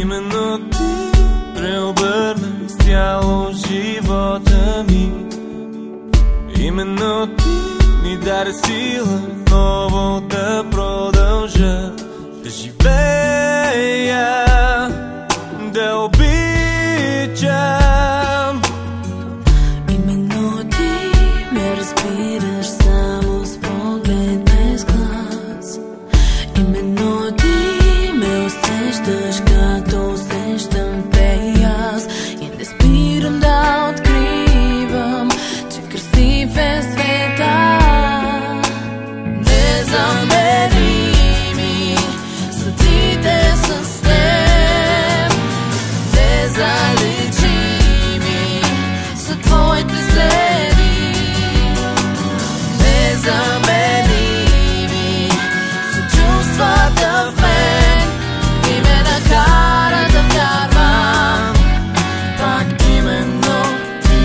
Именно ти преобърна изцяло живота ми. Именно ти ми даде сила отново да продължа да живея, да обичам. Именно ти ме разбираш само с поглед без глас. Именно ти ме усещаш както усещам те и аз. И не спирам да откривам, че красив е света. Незаменими са дните с теб, незаличими са твоите следи. Незаменими са чувствата в мен и ме накара да вярвам пак именно ти.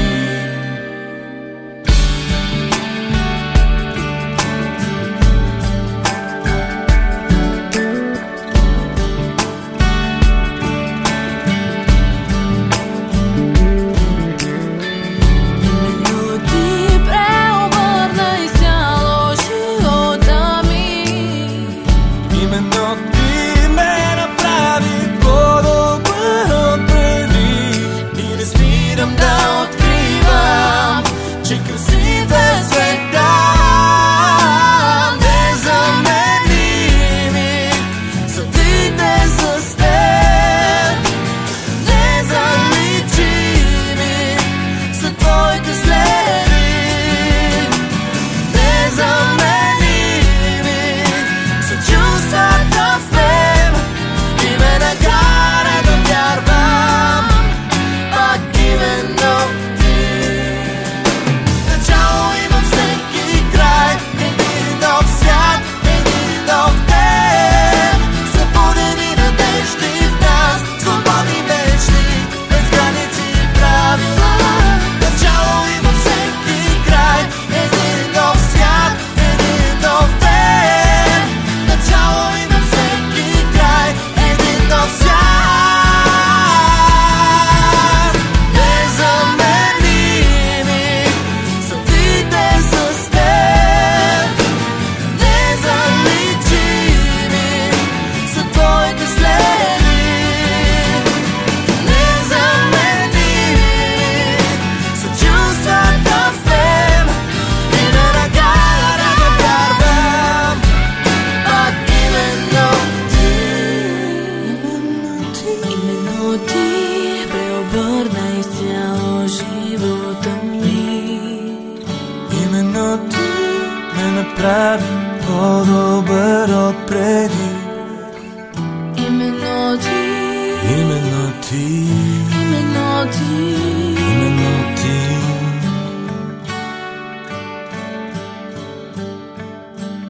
Именно ти ме направи по-добър от преди. Именно ти, Именно ти, именно ти, именно ти.